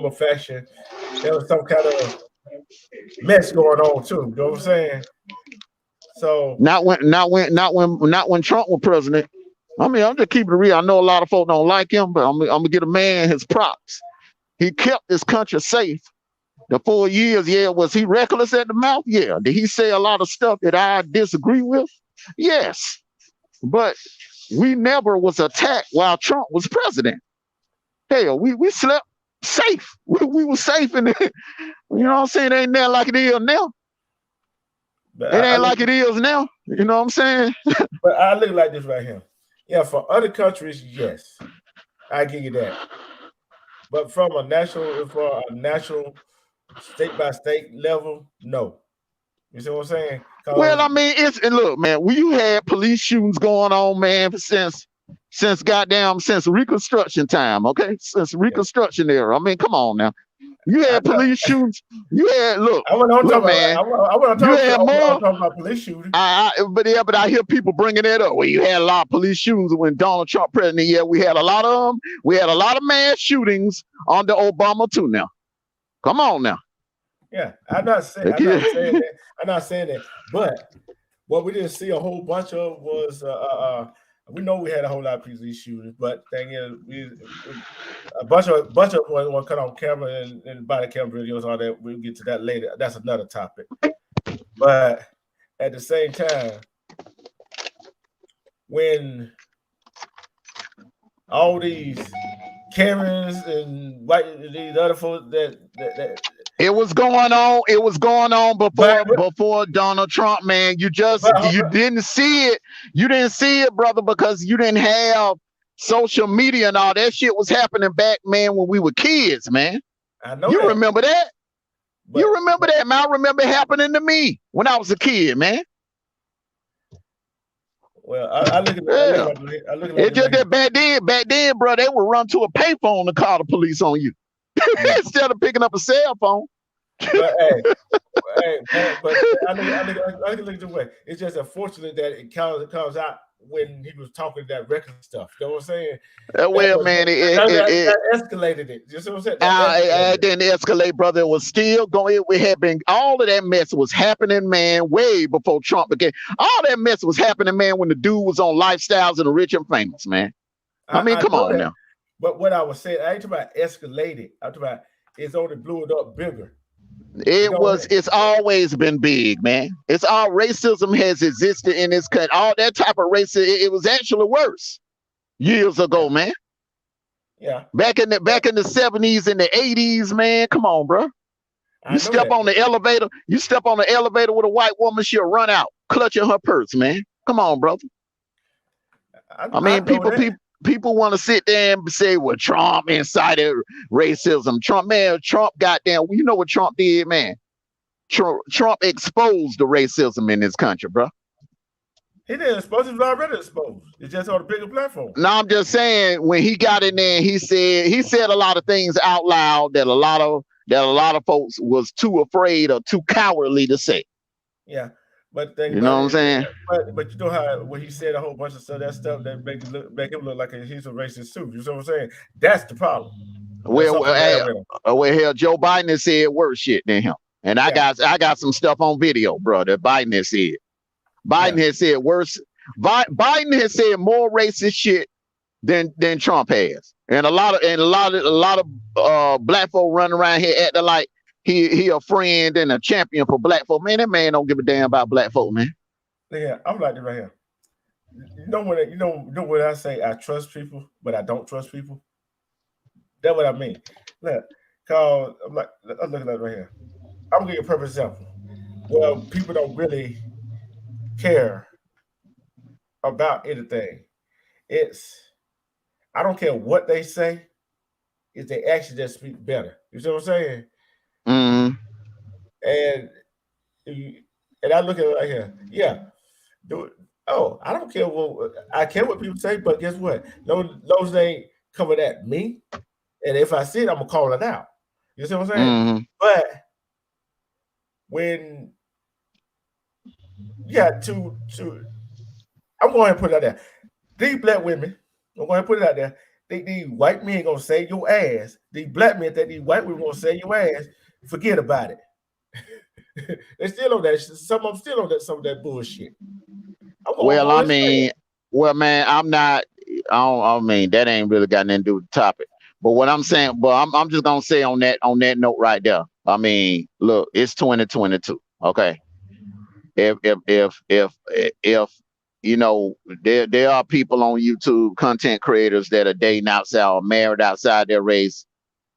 of fashion. There was some kind of mess going on too. You know what I'm saying? So Not when Trump was president. I mean, I'm just keeping it real. I know a lot of folks don't like him, but I'm gonna get a man his props. He kept this country safe. The 4 years, yeah, was he reckless at the mouth? Yeah. Did he say a lot of stuff that I disagree with? Yes. But we never was attacked while Trump was president. Hell, we slept safe. We were safe in it. You know what I'm saying? It ain't that like it is now. but It ain't like it is now. You know what I'm saying? but I look like this right here. Yeah, for other countries, yes, I give you that. But for a national state by state level, no. You see what I'm saying? Well, I mean, and look, man, you had police shootings going on, man, since Reconstruction time, okay? Since Reconstruction era. I mean, come on now. You had police shootings. You had I went on talking man. talking about police shootings. But I hear people bringing that up. Well, you had a lot of police shootings when Donald Trump president. Yeah, we had a lot of them. We had a lot of mass shootings under Obama too. Now, come on now. Yeah, I'm not saying that. I'm not saying that. But what we didn't see a whole bunch of was we know we had a whole lot of police shootings, but thing is, a bunch of one cut on camera and body camera videos, all that. We'll get to that later. That's another topic. But at the same time, when all these Karens and these other folks that it was going on. It was going on before Donald Trump, man. You didn't see it. You didn't see it, brother, because you didn't have social media and all that shit was happening back, man, when we were kids, man. I know you remember that. You remember that, man. I remember it happening to me when I was a kid, man. Well, I look at it's just that back then, bro, they would run to a payphone to call the police on you. Instead of picking up a cell phone. But I look at the way. It's just unfortunate that it comes out when he was talking that reckless stuff. You know what I'm saying? It escalated it. You see what I'm saying? It didn't escalate, brother. It was still going. It had been all of that mess was happening, man, way before Trump began. All that mess was happening, man, when the dude was on Lifestyles and the Rich and Famous, man. I mean, come on now. But what I was saying, I ain't talking about escalated. I'm talking about it's only blew it up bigger. It's always been big, man. It's all racism has existed in this country. All that type of racism, it was actually worse years ago, man. Yeah. Back in the 70s and the 80s, man. Come on, bro. You step on the elevator with a white woman, she'll run out, clutching her purse, man. Come on, brother. I mean, people want to sit there and say, well, Trump incited racism. Trump, goddamn, you know what Trump did, man? Trump exposed the racism in this country, bro. He didn't expose it, was already exposed. It's just on a bigger platform. No, I'm just saying when he got in there, he said a lot of things out loud that a lot of folks was too afraid or too cowardly to say. Yeah. But you know what I'm saying? But you know how when he said a whole bunch of stuff, that stuff that make him look like he's a racist too. You know what I'm saying? That's the problem. Well, hell, Joe Biden has said worse shit than him, and I got some stuff on video, bro. That Biden has said. Biden has said worse. Biden has said more racist shit than Trump has, and a lot of black folk running around here acting like he a friend and a champion for black folk. Man, that man don't give a damn about black folk, man. Yeah, I'm like this right here. You know what I say? I trust people, but I don't trust people. That's what I mean. Look, cause I'm looking at it right here. I'm gonna give you a perfect example. Well, people don't really care about anything. I don't care what they say. It's their actions that speak better. You see what I'm saying? Mm-hmm. And I look at it right here. Yeah. I don't care I care what people say, but guess what? Those ain't coming at me. And if I see it, I'm gonna call it out. You see what I'm saying? Mm-hmm. But when I'm going to put it out there. These black women, I'm going to put it out there. These white men gonna save your ass. These black men think these white women gonna save your ass. Forget about it. They still on that. Some of them still on that. Some of that bullshit. I'm gonna Well, go I and say mean, it. well, man, I'm not. I mean, that ain't really got nothing to do with the topic. But what I'm saying, but I'm just gonna say on that note right there. I mean, look, it's 2022. Okay, if you know, there are people on YouTube, content creators that are dating outside or married outside their race.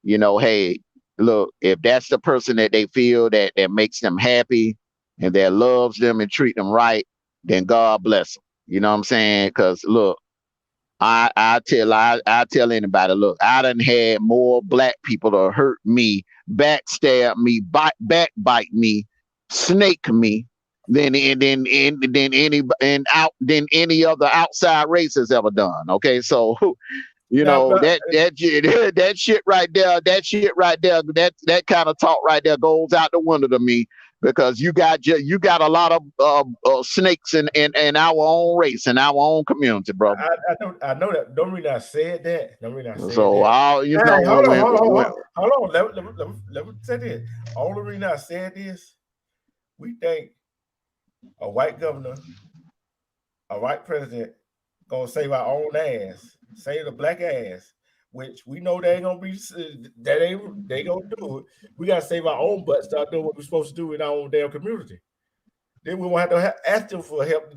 You know, hey, look, if that's the person that they feel that makes them happy and that loves them and treat them right, then God bless them. You know what I'm saying? Because look, I tell anybody, look, I done had more black people to hurt me, backstab me, backbite me, snake me than any other outside race has ever done. Okay, so you Now, know that shit right there, that kind of talk right there goes out the window to me because you got a lot of snakes in our own race in our own community, brother. I know that. Don't mean I said that. Don't mean I said So that. I'll you know Hey, when hold on. Let me say this. Only reason I said this, we think a white governor, a white president, gonna save our own ass, save the black ass, which we know they ain't gonna be. That ain't they gonna do it. We gotta save our own butt. Start doing what we're supposed to do in our own damn community. Then we won't have to ask them for help.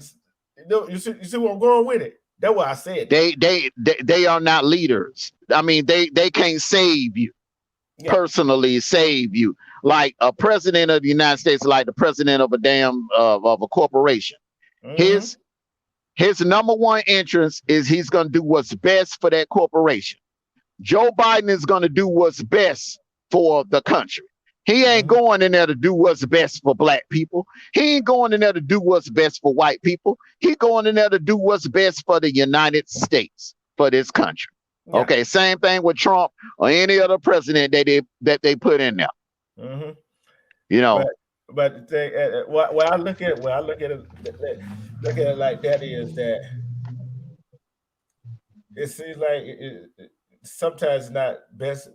You see where I'm going with it. That's why I said it. they are not leaders. I mean, they can't save you Yeah. personally, save you like a president of the United States, like the president of a damn of a corporation. Mm-hmm. His his number one interest is he's going to do what's best for that corporation. Joe Biden is going to do what's best for the country. He ain't Mm-hmm. going in there to do what's best for black people. He ain't going in there to do what's best for white people. He going in there to do what's best for the United States, for this country. Yeah. Okay, same thing with Trump or any other president that they put in there. Mm-hmm. You But know, what I look at it, look at it like that is that it seems like sometimes not best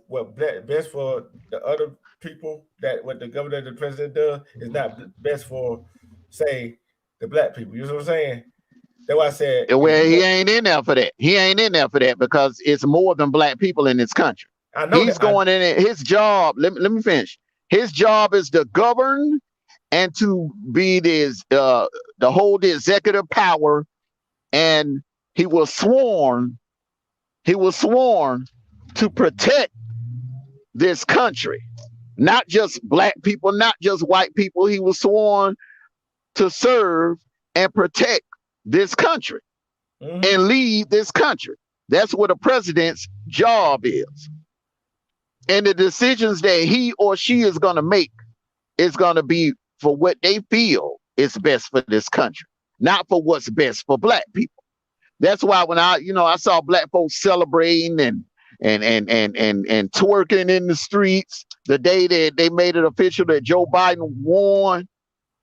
best for the other people that what the governor and the president does is not best for say the black people. You know what I'm saying? That's why I said if where you he go, ain't in there for that. He ain't in there for that because it's more than black people in this country. I know He's that I going in it. His job, let me finish. His job is to govern and to be this to hold the executive power. And he was sworn, he was sworn to protect this country. Not just black people, not just white people. He was sworn to serve and protect this country mm-hmm. and lead this country. That's what a president's job is. And the decisions that he or she is going to make is going to be for what they feel is best for this country, not for what's best for black people. That's why when I saw black folks celebrating and twerking in the streets the day that they made it official that Joe Biden won.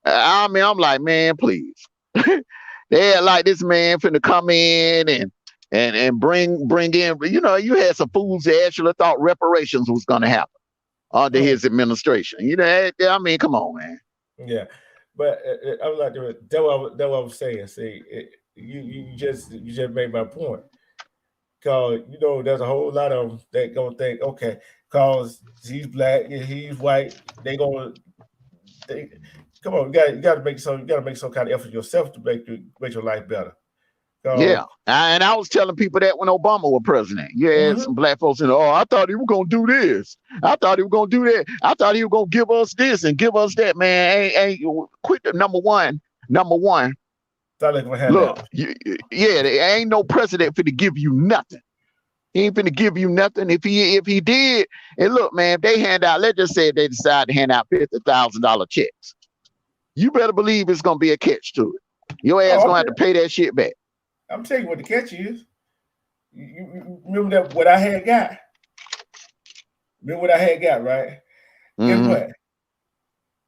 I mean, I'm like, man, please. They had like this man finna come in and bring in. You had some fools that actually thought reparations was gonna happen under Mm. his administration. I mean, come on, man. Yeah, but I was like that what I was saying. See, you just made my point. Cause there's a whole lot of them that gonna think, okay, cause he's black, and he's white, they gonna they come on, you gotta make some kind of effort yourself to make your life better. Cause Yeah, and I was telling people that when Obama was president, you had mhm, some black folks saying, "Oh, I thought he was gonna do this. I thought he was gonna do that. I thought he was gonna give us this and give us that." Man, quit the number one. Number one, start looking for look, handouts. yeah, there ain't no president for to give you nothing. He ain't finna give you nothing. If he did, and look, man, if they hand out, let's just say if they decide to hand out $50,000 checks, you better believe it's gonna be a catch to it. Your ass Oh, gonna have to pay that shit back. I'm telling you what the catch is. You remember that what I had got? Remember what I had got, right? Guess Mm-hmm. what?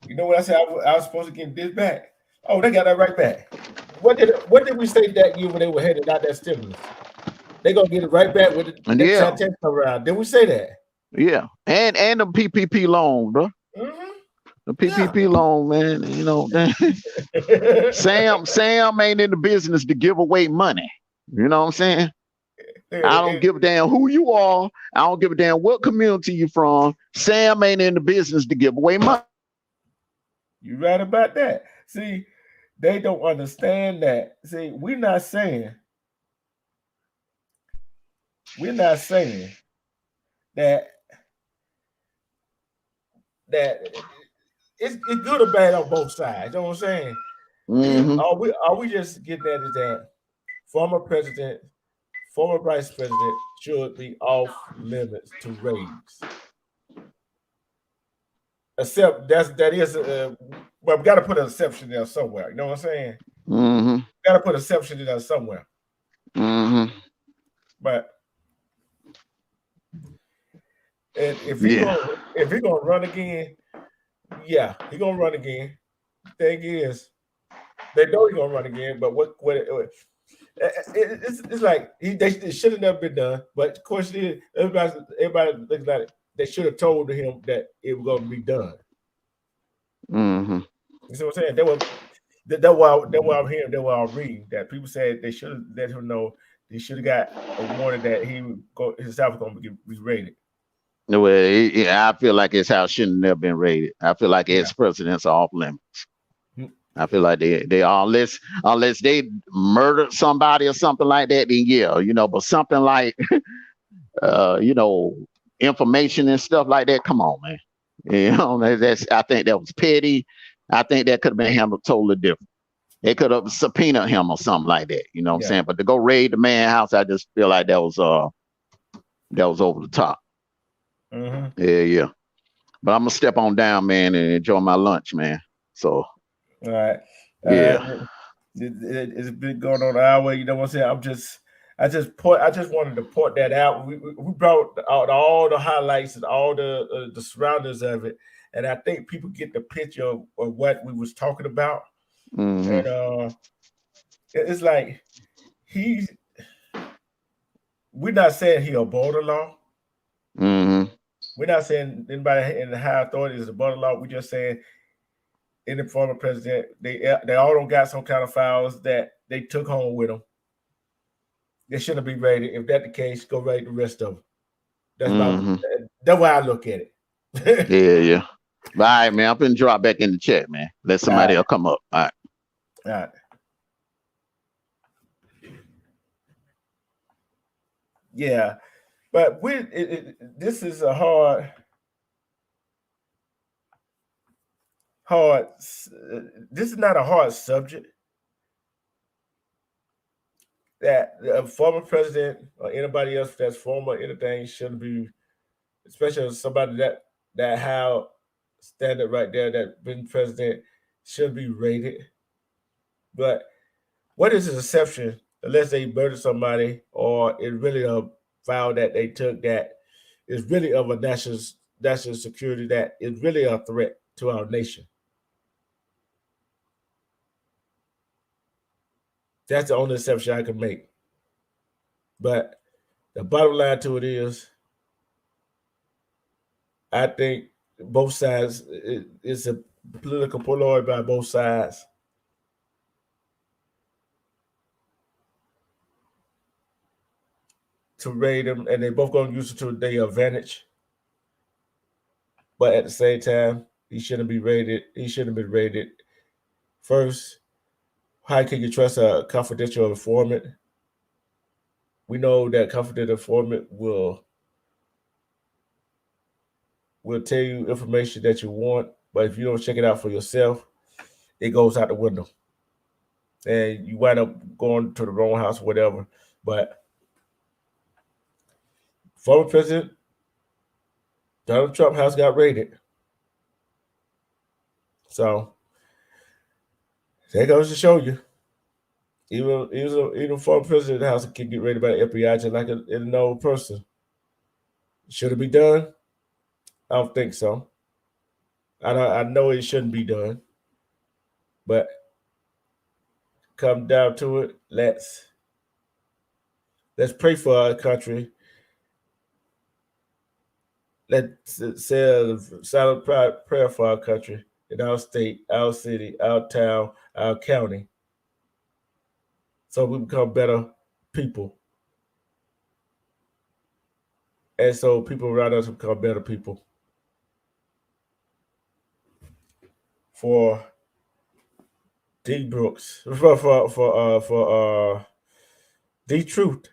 You know what I said? I was supposed to get this back. Oh, they got that right back. what did we say that year when they were headed out that stimulus? They're gonna get it right back with the And next yeah, time tax come around. Did we say that? yeah, and the PPP loan, bro. Mm-hmm. The Yeah. PPP loan, man. You know, Sam ain't in the business to give away money. You know what I'm saying? I don't give a damn who you are. I don't give a damn what community you from. Sam ain't in the business to give away money. You're right about that. See, they don't understand that. See, we're not saying that it's good or bad on both sides. You know what I'm saying? Mm-hmm. Are we just getting at is that former president, former vice president should be off limits to raise. Except that is but we got to put an exception there somewhere. You know what I'm saying? Mm-hmm. Got to put an exception in there somewhere. Mm-hmm. But and Yeah. if he gonna run again, yeah, he gonna run again. Thing is, they know he gonna run again. But it's like they should have never been done. But of course, everybody looks like they should have told him that it was gonna be done. Mm-hmm. You see what I'm saying? That why I'm hearing, that why I'm reading that people said they should have let him know. He should have got a warning that his house was going to be raided. Well, I feel like his house shouldn't have been raided. I feel like Yeah. ex-presidents are off limits. Mm. I feel like they are, unless they murdered somebody or something like that, then yeah, but something like you know, information and stuff like that, come on, man. I think that was petty. I think that could have been handled totally different. They could have subpoenaed him or something like that. You know what I'm Yeah. saying? But to go raid the man's house, I just feel like that was over the top. Mm-hmm. Yeah. But I'm gonna step on down, man, and enjoy my lunch, man. So All right. yeah. It's been going on an hour. You know what I'm saying? I just wanted to point that out. We brought out all the highlights and all the surroundings of it, and I think people get the picture of what we was talking about. Mm-hmm. And it's like he's. We're not saying he abhorred the law. Mm-hmm. We're not saying anybody in the high authority is above the law. We're just saying any former president, they all don't got some kind of files that they took home with them. They shouldn't be rated. If that's the case, go rate the rest of them. Mm-hmm. That's why I look at it. Yeah. All right, man. I'm gonna drop back in the chat, man. Let somebody else come up. All right. All right. Yeah, but this is a hard. This is not a hard subject that a former president or anybody else that's former anything shouldn't be, especially somebody that have standard right there that been president should be rated. But what is an exception unless they murder somebody or it's really a file that they took that is really of a national security that is really a threat to our nation. That's the only exception I can make. But the bottom line to it is, I think both sides, it's a political polaroid by both sides. To raid them, and they both going to use it to their advantage. But at the same time, he shouldn't be rated. He shouldn't be rated. First, how can you trust a confidential informant? We know that confidential informant will tell you information that you want, but if you don't check it out for yourself, it goes out the window, and you wind up going to the wrong house, or whatever. But former President Donald Trump house got raided, so that goes to show you, even former president house can get raided by the FBI just like an normal person. Should it be done? I don't think so. I know it shouldn't be done, but come down to it, let's pray for our country. Let's say a silent prayer for our country, in our state, our city, our town, our county, so we become better people. And so people around us become better people. For D Brooks, for D Truth.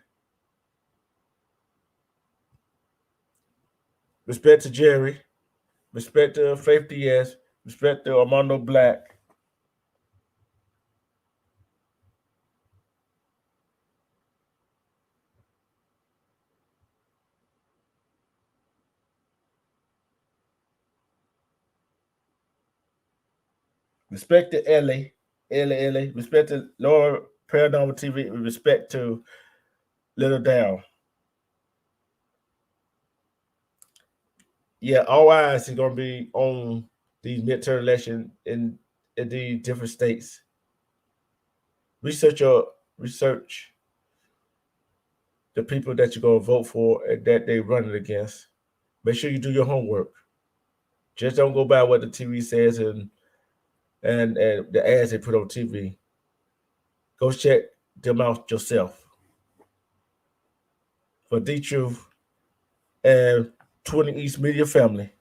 Respect to Jerry. Respect to Faith Diaz. Respect to Armando Black. Respect to Ellie. Respect to Laura Paranormal TV. Respect to Little Down. Yeah, all eyes is going to be on these midterm elections in the different states. Research the people that you're going to vote for and that they running against. Make sure you do your homework. Just don't go by what the TV says and the ads they put on TV. Go check them out yourself. For D Truth and 20 East Media family.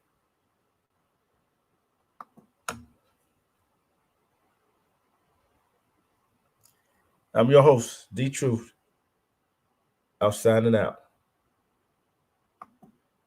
I'm your host, D Truth. I'm signing out.